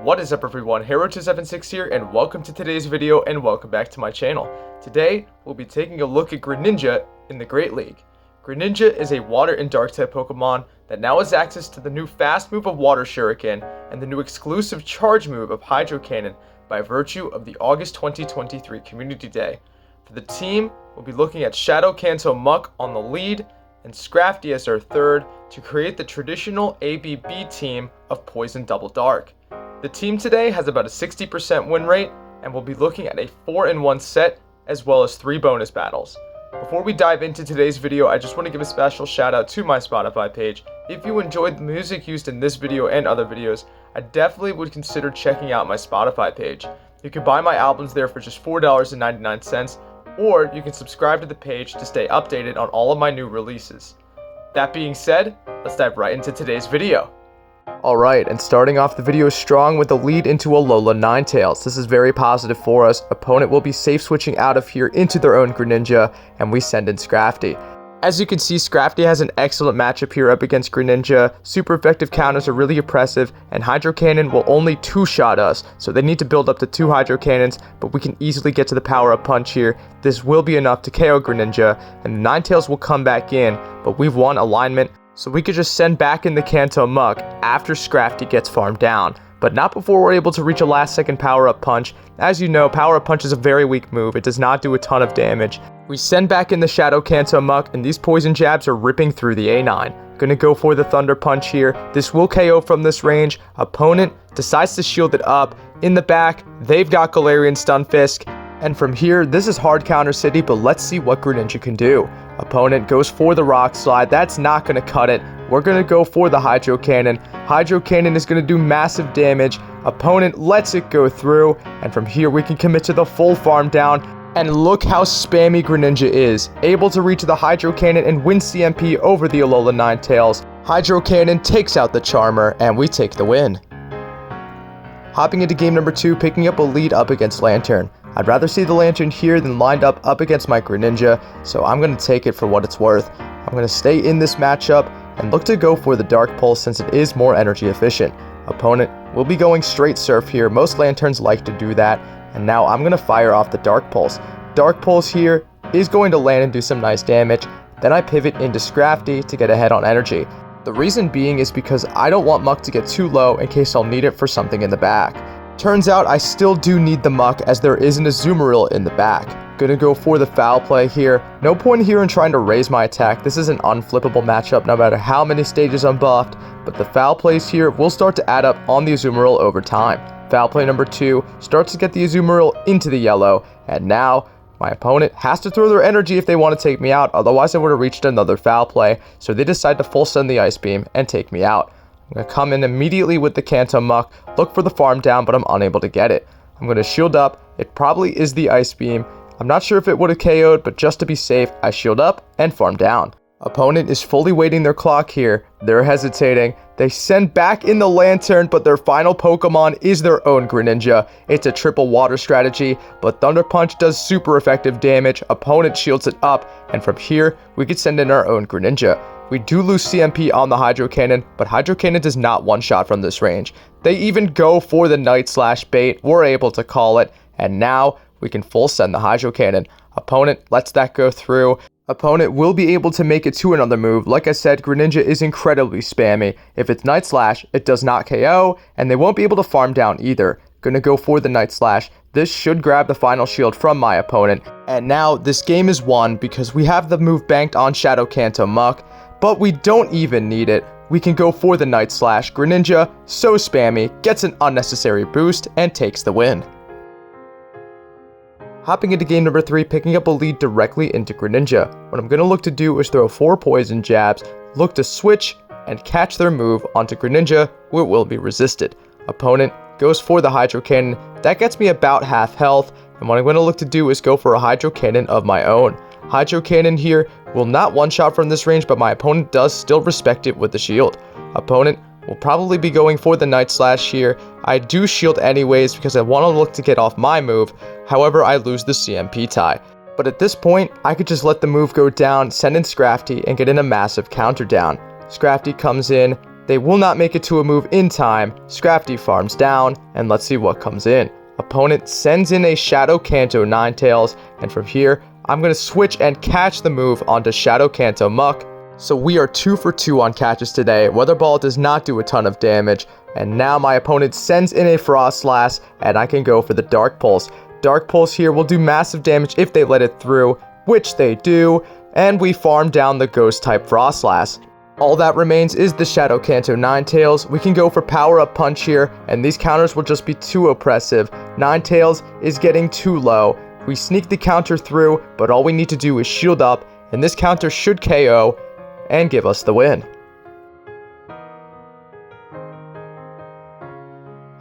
What is up everyone, Hero276 here, and welcome to today's video and welcome back to my channel. Today, we'll be taking a look at Greninja in the Great League. Greninja is a water and dark type Pokemon that now has access to the new fast move of Water Shuriken and the new exclusive charge move of Hydro Cannon by virtue of the August 2023 Community Day. For the team, we'll be looking at Shadow Kanto Muck on the lead and Scrafty as our third to create the traditional ABB team of Poison Double Dark. The team today has about a 60% win rate, and we'll be looking at a 4-in-1 set as well as 3 bonus battles. Before we dive into today's video, I just want to give a special shout out to my Spotify page. If you enjoyed the music used in this video and other videos, I definitely would consider checking out my Spotify page. You can buy my albums there for just $4.99, or you can subscribe to the page to stay updated on all of my new releases. That being said, let's dive right into today's video. Alright, and starting off the video strong with a lead into Alola Ninetales. This is very positive for us. Opponent will be safe switching out of here into their own Greninja, and we send in Scrafty. As you can see, Scrafty has an excellent matchup here up against Greninja. Super effective counters are really oppressive, and Hydro Cannon will only 2-shot us, so they need to build up to 2 Hydro Cannons, but we can easily get to the power-up punch here. This will be enough to KO Greninja, and the Ninetales will come back in, but we've won alignment, so we could just send back in the Kanto Muck after Scrafty gets farmed down, but not before we're able to reach a last-second power-up punch. As you know, power-up punch is a very weak move. It does not do a ton of damage. We send back in the Shadow Kanto Muck, and these poison jabs are ripping through the A9. Gonna go for the Thunder Punch here. This will KO from this range. Opponent decides to shield it up. In the back, they've got Galarian Stunfisk. And from here, this is hard counter city, but let's see what Greninja can do. Opponent goes for the Rock Slide. That's not going to cut it. We're going to go for the Hydro Cannon. Hydro Cannon is going to do massive damage. Opponent lets it go through. And from here, we can commit to the full farm down. And look how spammy Greninja is. Able to reach the Hydro Cannon and win CMP over the Alola Ninetales. Hydro Cannon takes out the Charmer, and we take the win. Hopping into game number 2, picking up a lead up against Lantern. I'd rather see the Lantern here than lined up against my Greninja, so I'm going to take it for what it's worth. I'm going to stay in this matchup and look to go for the Dark Pulse since it is more energy efficient. Opponent will be going straight Surf here. Most Lanterns like to do that, and now I'm going to fire off the Dark Pulse. Dark Pulse here is going to land and do some nice damage. Then I pivot into Scrafty to get ahead on energy. The reason being is because I don't want Muck to get too low in case I'll need it for something in the back. Turns out I still do need the Muck as there is an Azumarill in the back. Gonna go for the foul play here. No point here in trying to raise my attack. This is an unflippable matchup no matter how many stages I'm buffed, but the foul plays here will start to add up on the Azumarill over time. Foul play number 2 starts to get the Azumarill into the yellow, and now my opponent has to throw their energy if they want to take me out, otherwise I would have reached another foul play, so they decide to full send the Ice Beam and take me out. I'm going to come in immediately with the Kanto Muck, look for the farm down, but I'm unable to get it. I'm going to shield up. It probably is the Ice Beam. I'm not sure if it would have KO'd, but just to be safe, I shield up and farm down. Opponent is fully waiting their clock here. They're hesitating. They send back in the Lantern, but their final Pokemon is their own Greninja. It's a triple water strategy, but Thunder Punch does super effective damage. Opponent shields it up, and from here, we could send in our own Greninja. We do lose CMP on the Hydro Cannon, but Hydro Cannon does not one-shot from this range. They even go for the Night Slash bait. We're able to call it, and now we can full send the Hydro Cannon. Opponent lets that go through. Opponent will be able to make it to another move. Like I said, Greninja is incredibly spammy. If it's Night Slash, it does not KO, and they won't be able to farm down either. Gonna go for the Night Slash. This should grab the final shield from my opponent. And now this game is won because we have the move banked on Shadow Kanto Muck, but we don't even need it. We can go for the Night Slash. Greninja, so spammy, gets an unnecessary boost and takes the win. Hopping into game number 3, picking up a lead directly into Greninja. What I'm going to look to do is throw 4 poison jabs, look to switch, and catch their move onto Greninja, where it will be resisted. Opponent goes for the Hydro Cannon. That gets me about half health, and what I'm going to look to do is go for a Hydro Cannon of my own. Hydro Cannon here will not one-shot from this range, but my opponent does still respect it with the shield. Opponent will probably be going for the Night Slash here. I do shield anyways because I want to look to get off my move. However, I lose the CMP tie. But at this point, I could just let the move go down, send in Scrafty, and get in a massive counter down. Scrafty comes in, They will not make it to a move in time. Scrafty farms down, and let's see what comes in. Opponent sends in a Shadow Kanto Ninetales, and from here, I'm going to switch and catch the move onto Shadow Kanto Muck. So we are 2 for 2 on catches today. Weather Ball does not do a ton of damage, and now my opponent sends in a Frostlass, and I can go for the Dark Pulse. Dark Pulse here will do massive damage if they let it through, which they do, and we farm down the Ghost-type Frostlass. All that remains is the Shadow Kanto Ninetales. We can go for Power Up Punch here, and these counters will just be too oppressive. Ninetales is getting too low. We sneak the counter through, but all we need to do is shield up, and this counter should KO and give us the win.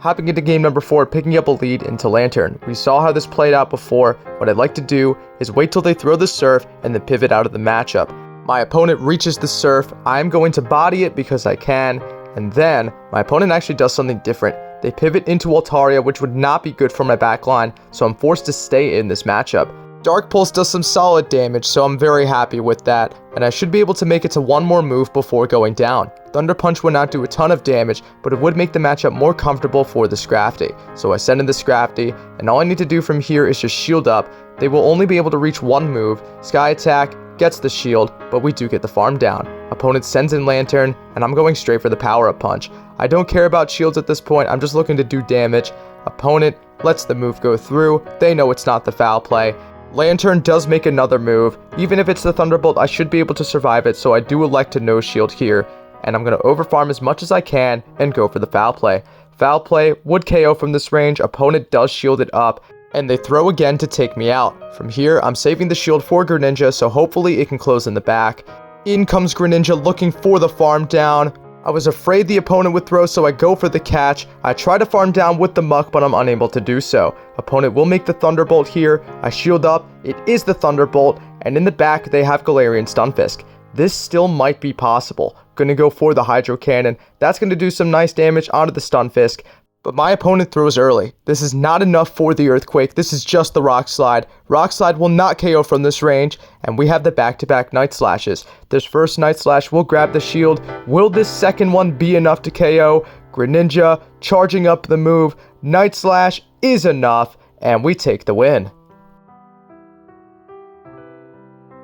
Hopping into game number 4, picking up a lead into Lantern. We saw how this played out before. What I'd like to do is wait till they throw the Surf and then pivot out of the matchup. My opponent reaches the Surf, I'm going to body it because I can, and then my opponent actually does something different. They pivot into Altaria, which would not be good for my backline, so I'm forced to stay in this matchup. Dark Pulse does some solid damage, so I'm very happy with that, and I should be able to make it to one more move before going down. Thunder Punch would not do a ton of damage, but it would make the matchup more comfortable for the Scrafty. So I send in the Scrafty, and all I need to do from here is just shield up. They will only be able to reach one move. Sky Attack gets the shield, but we do get the farm down. Opponent sends in Lantern, and I'm going straight for the Power Up Punch. I don't care about shields at this point, I'm just looking to do damage. Opponent lets the move go through, they know it's not the foul play. Lantern does make another move. Even if it's the Thunderbolt, I should be able to survive it, so I do elect to no shield here. And I'm going to overfarm as much as I can and go for the foul play. Foul play would KO from this range, opponent does shield it up, and they throw again to take me out. From here, I'm saving the shield for Greninja, so hopefully it can close in the back. In comes Greninja looking for the farm down. I was afraid the opponent would throw, so I go for the catch. I try to farm down with the Muck, but I'm unable to do so. Opponent will make the Thunderbolt here. I shield up. It is the Thunderbolt, and in the back, they have Galarian Stunfisk. This still might be possible. Gonna go for the Hydro Cannon. That's gonna do some nice damage onto the Stunfisk. But my opponent throws early. This is not enough for the Earthquake. This is just the Rock Slide. Rock Slide will not KO from this range, and we have the back-to-back Night Slashes. This first Night Slash will grab the shield. Will this second one be enough to KO? Greninja charging up the move. Night Slash is enough, and we take the win.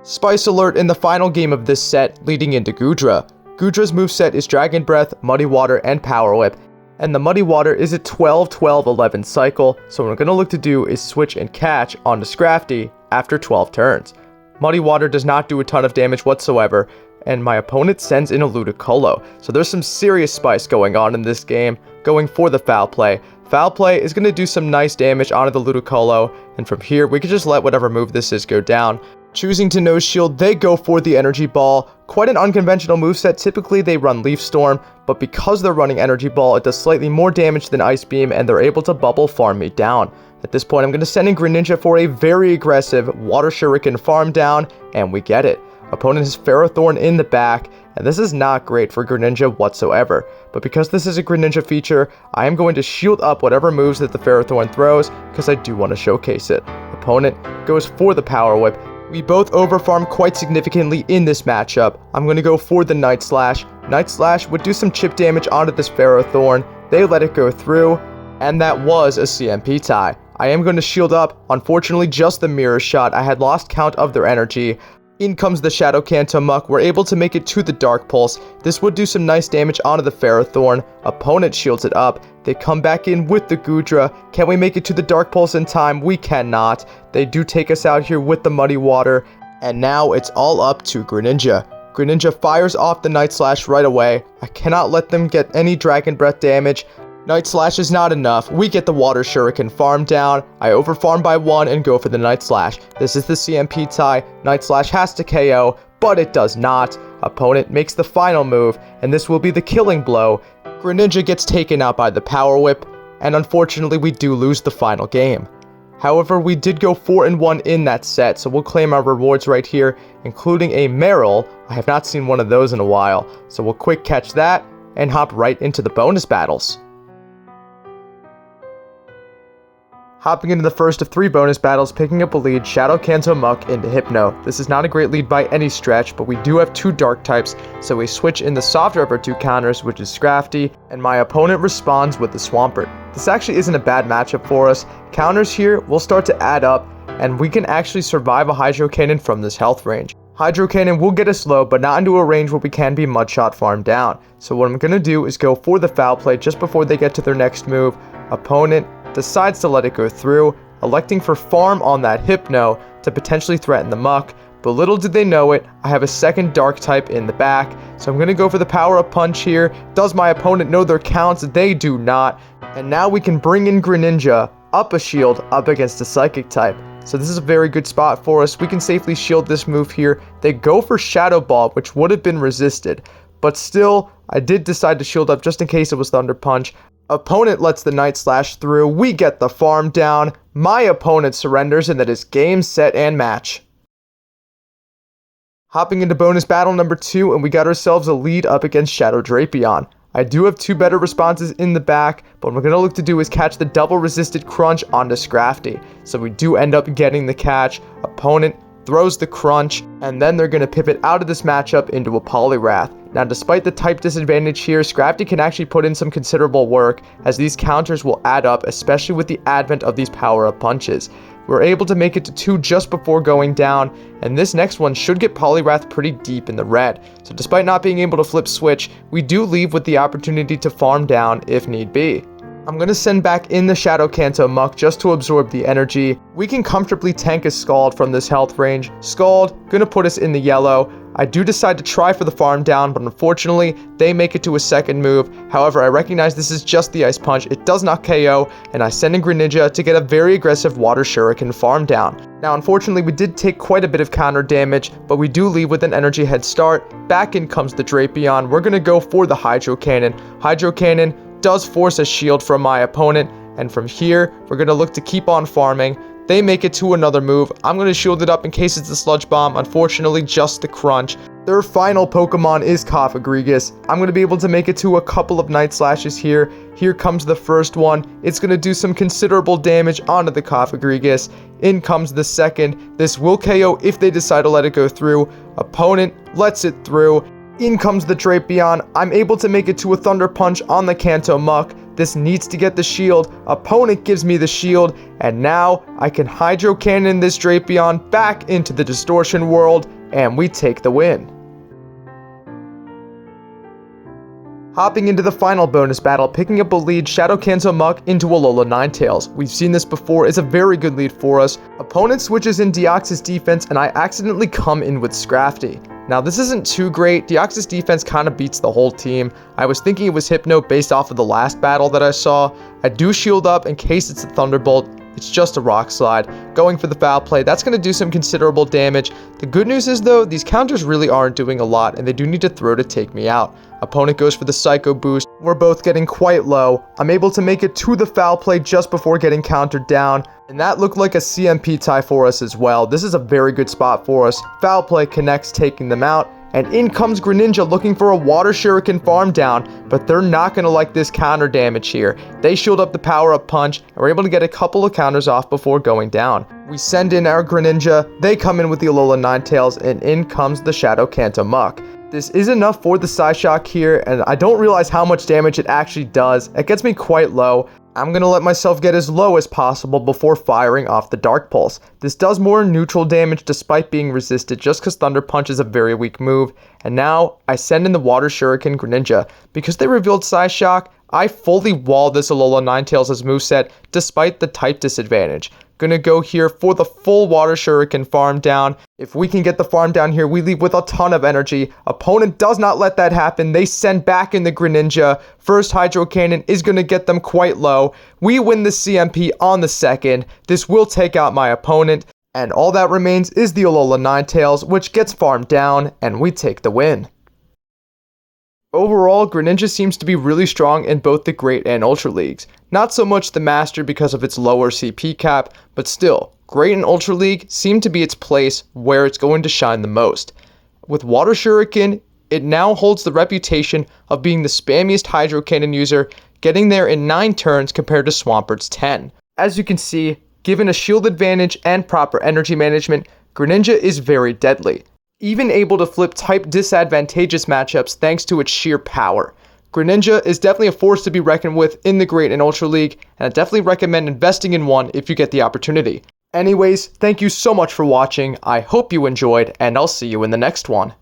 Spice Alert in the final game of this set, leading into Goodra. Goodra's moveset is Dragon Breath, Muddy Water, and Power Whip. And the Muddy Water is a 12-12-11 cycle, so what I'm going to look to do is switch and catch onto Scrafty after 12 turns. Muddy Water does not do a ton of damage whatsoever, and my opponent sends in a Ludicolo. So there's some serious spice going on in this game, going for the foul play. Foul play is going to do some nice damage onto the Ludicolo, and from here we can just let whatever move this is go down. Choosing to no shield, they go for the Energy Ball. Quite an unconventional moveset. Typically they run Leaf Storm, but because they're running Energy Ball, it does slightly more damage than Ice Beam, and they're able to bubble farm me down. At this point, I'm going to send in Greninja for a very aggressive Water Shuriken farm down, and we get it. Opponent has Ferrothorn in the back, and this is not great for Greninja whatsoever. But because this is a Greninja feature, I am going to shield up whatever moves that the Ferrothorn throws, because I do want to showcase it. Opponent goes for the Power Whip. We both overfarm quite significantly in this matchup. I'm going to go for the Night Slash. Night Slash would do some chip damage onto this Ferrothorn. They let it go through, and that was a CMP tie. I am going to shield up. Unfortunately, just the Mirror Shot. I had lost count of their energy. In comes the Shadow Kanto Muck. We're able to make it to the Dark Pulse. This would do some nice damage onto the Ferrothorn. Opponent shields it up. They come back in with the Goodra. Can we make it to the Dark Pulse in time? We cannot. They do take us out here with the Muddy Water. And now it's all up to Greninja. Greninja fires off the Night Slash right away. I cannot let them get any Dragon Breath damage. Night Slash is not enough. We get the Water Shuriken farm down. I overfarm by 1 and go for the Night Slash. This is the CMP tie. Night Slash has to KO, but it does not. Opponent makes the final move, and this will be the killing blow. Greninja gets taken out by the Power Whip, and unfortunately we do lose the final game. However, we did go 4-1 in that set, so we'll claim our rewards right here, including a Meryl. I have not seen one of those in a while, so we'll quick catch that and hop right into the bonus battles. Hopping into the first of 3 bonus battles, picking up a lead, Shadow Kanto Muck into Hypno. This is not a great lead by any stretch, but we do have 2 dark types, so we switch in the softer of our 2 counters, which is Scrafty, and my opponent responds with the Swampert. This actually isn't a bad matchup for us. Counters here will start to add up, and we can actually survive a Hydro Cannon from this health range. Hydro Cannon will get us low, but not into a range where we can be Mudshot farmed down. So what I'm going to do is go for the foul play just before they get to their next move. Opponent decides to let it go through, electing for farm on that Hypno to potentially threaten the Muck, but little did they know it, I have a second dark type in the back, so I'm going to go for the power-up punch here. Does my opponent know their counts? They do not, and now we can bring in Greninja up a shield up against a psychic type. So this is a very good spot for us. We can safely shield this move here. They go for Shadow Ball, which would have been resisted, but still, I did decide to shield up just in case it was Thunder Punch. Opponent lets the Night Slash through. We get the farm down. My opponent surrenders, and that is game, set, and match. Hopping into bonus battle number 2, and we got ourselves a lead up against Shadow Drapion. I do have 2 better responses in the back, but what we're going to look to do is catch the double resisted crunch onto Scrafty. So we do end up getting the catch. Opponent throws the crunch, and then they're going to pivot out of this matchup into a Poliwrath. Now, despite the type disadvantage here, Scrafty can actually put in some considerable work, as these counters will add up, especially with the advent of these power-up punches. We're able to make it to 2 just before going down, and this next one should get Poliwrath pretty deep in the red. So despite not being able to flip switch, we do leave with the opportunity to farm down if need be. I'm going to send back in the Shadow Kanto Muck just to absorb the energy. We can comfortably tank a Scald from this health range. Scald, going to put us in the yellow. I do decide to try for the farm down, but unfortunately, they make it to a second move. However, I recognize this is just the Ice Punch. It does not KO, and I send in Greninja to get a very aggressive Water Shuriken farm down. Now, unfortunately, we did take quite a bit of counter damage, but we do leave with an energy head start. Back in comes the Drapion. We're going to go for the Hydro Cannon. Hydro Cannon does force a shield from my opponent, and from here, we're going to look to keep on farming. They make it to another move. I'm going to shield it up in case it's the Sludge Bomb. Unfortunately, just the crunch. Their final Pokemon is Cofagrigus. I'm going to be able to make it to a couple of Night Slashes here. Here comes the first one. It's going to do some considerable damage onto the Cofagrigus. In comes the second. This will KO if they decide to let it go through. Opponent lets it through. In comes the Drapion. I'm able to make it to a Thunder Punch on the Kanto Muck. This needs to get the shield. Opponent gives me the shield, and now I can Hydro Cannon this Drapion back into the Distortion world, and we take the win. Hopping into the final bonus battle, picking up a lead, Shadow Kanto Muck into Alola Ninetales. We've seen this before, it's a very good lead for us. Opponent switches in Deoxys defense, and I accidentally come in with Scrafty. Now, this isn't too great. Deoxys defense kind of beats the whole team. I was thinking it was Hypno based off of the last battle that I saw. I do shield up in case it's a Thunderbolt. It's just a Rock Slide. Going for the foul play, that's going to do some considerable damage. The good news is, though, these counters really aren't doing a lot, and they do need to throw to take me out. Opponent goes for the Psycho Boost. We're both getting quite low. I'm able to make it to the foul play just before getting countered down, and that looked like a CMP tie for us as well. This is a very good spot for us. Foul play connects, taking them out, and in comes Greninja looking for a Water Shuriken farm down, but they're not going to like this counter damage here. They shield up the power-up punch, and we're able to get a couple of counters off before going down. We send in our Greninja, they come in with the Alola Ninetales, and in comes the Shadow Kanto Muck. This is enough for the Psyshock here, and I don't realize how much damage it actually does. It gets me quite low. I'm going to let myself get as low as possible before firing off the Dark Pulse. This does more neutral damage despite being resisted just because Thunder Punch is a very weak move. And now I send in the Water Shuriken Greninja. Because they revealed Psyshock, I fully wall this Alola Ninetales' moveset despite the type disadvantage. Gonna go here for the full Water Shuriken farm down. If we can get the farm down here, we leave with a ton of energy. Opponent does not let that happen. They send back in the Greninja. First Hydro Cannon is gonna get them quite low. We win the CMP on the second. This will take out my opponent. And all that remains is the Alola Ninetales, which gets farmed down, and we take the win. Overall, Greninja seems to be really strong in both the Great and Ultra Leagues. Not so much the Master because of its lower CP cap, but still, Great and Ultra League seem to be its place where it's going to shine the most. With Water Shuriken, it now holds the reputation of being the spammiest Hydro Cannon user, getting there in 9 turns compared to Swampert's 10. As you can see, given a shield advantage and proper energy management, Greninja is very deadly, even able to flip type disadvantageous matchups thanks to its sheer power. Greninja is definitely a force to be reckoned with in the Great and Ultra League, and I definitely recommend investing in one if you get the opportunity. Anyways, thank you so much for watching, I hope you enjoyed, and I'll see you in the next one.